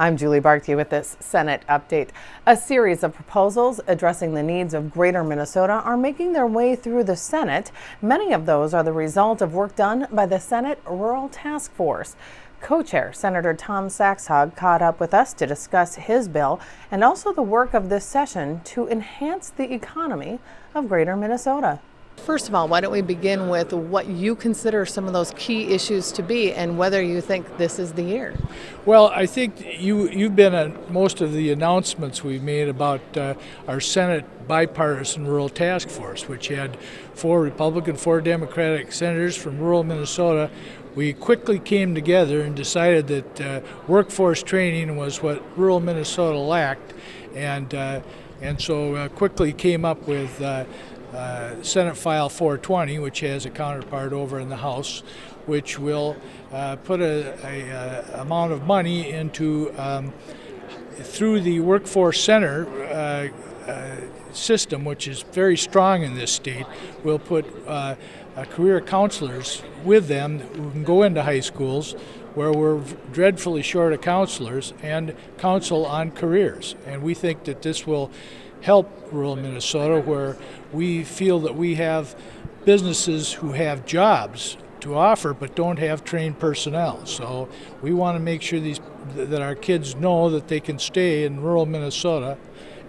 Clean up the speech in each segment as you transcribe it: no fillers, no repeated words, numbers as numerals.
I'm Julie Barkey with this Senate update. A series of proposals addressing the needs of Greater Minnesota are making their way through the Senate. Many of those are the result of work done by the Senate Rural Task Force. Co-chair Senator Tom Saxhaug caught up with us to discuss his bill and also the work of this session to enhance the economy of Greater Minnesota. First of all, why don't we begin with what you consider some of those key issues to be and whether you think this is the year? Well, I think you've been at most of the announcements we've made about our Senate bipartisan rural task force, which had 4 Republican, 4 Democratic senators from rural Minnesota. We quickly came together and decided that workforce training was what rural Minnesota lacked, and so quickly came up with Senate File 420, which has a counterpart over in the House, which will put a amount of money into through the Workforce Center system, which is very strong in this state. We'll put career counselors with them who can go into high schools where we're dreadfully short of counselors and counsel on careers. And we think that this will help rural Minnesota, where we feel that we have businesses who have jobs to offer but don't have trained personnel. So we want to make sure that our kids know that they can stay in rural Minnesota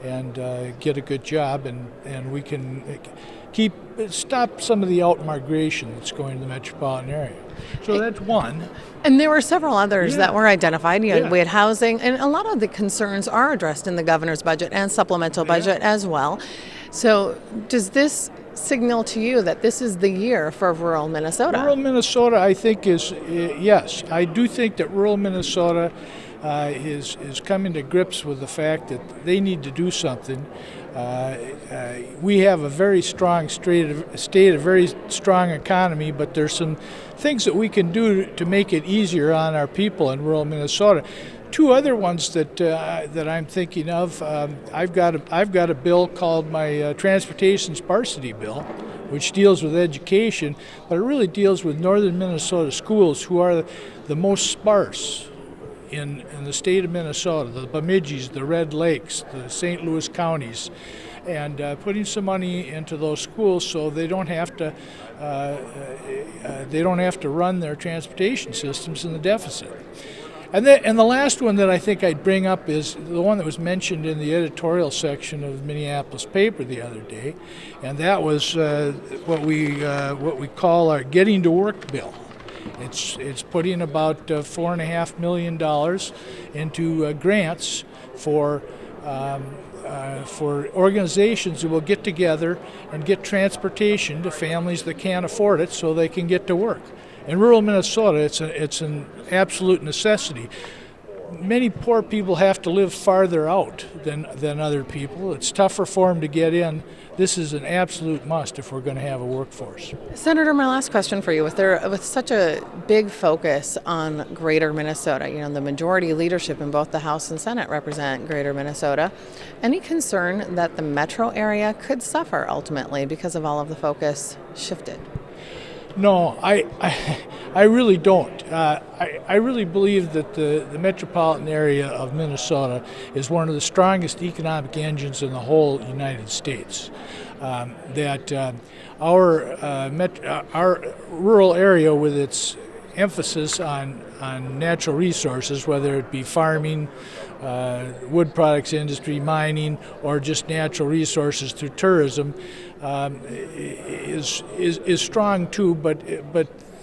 and get a good job, and we can stop some of the out-migration that's going to the metropolitan area. So that's one. And there were several others that were identified. We had housing, and a lot of the concerns are addressed in the governor's budget and supplemental budget as well. So does this signal to you that this is the year for rural Minnesota? Rural Minnesota, I think, is yes. I do think that rural Minnesota is coming to grips with the fact that they need to do something. We have a very strong state, a very strong economy, but there's some things that we can do to make it easier on our people in rural Minnesota. 2 other ones that I'm thinking of. I've got a bill called my Transportation Sparsity Bill, which deals with education, but it really deals with northern Minnesota schools, who are the most sparse in the state of Minnesota, the Bemidji's, the Red Lakes, the St. Louis counties, and putting some money into those schools so they don't have to run their transportation systems in the deficit. And the last one that I think I'd bring up is the one that was mentioned in the editorial section of the Minneapolis paper the other day, and that was what we call our Getting to Work bill. It's putting about $4.5 million into grants for organizations who will get together and get transportation to families that can't afford it so they can get to work. In rural Minnesota, it's an absolute necessity. Many poor people have to live farther out than other people. It's tougher for them to get in. This is an absolute must if we're going to have a workforce. Senator, my last question for you. With such a big focus on Greater Minnesota, the majority leadership in both the House and Senate represent Greater Minnesota. Any concern that the metro area could suffer ultimately because of all of the focus shifted? No, I really don't. I really believe that the metropolitan area of Minnesota is one of the strongest economic engines in the whole United States. That our rural area, with its emphasis on natural resources, whether it be farming, wood products industry, mining, or just natural resources through tourism, is strong too. But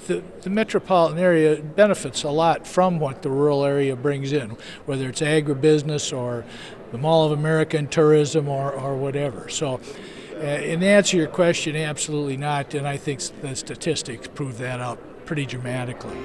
the metropolitan area benefits a lot from what the rural area brings in, whether it's agribusiness or the Mall of America and tourism or whatever. So, in answer to your question, absolutely not. And I think the statistics prove that out pretty dramatically.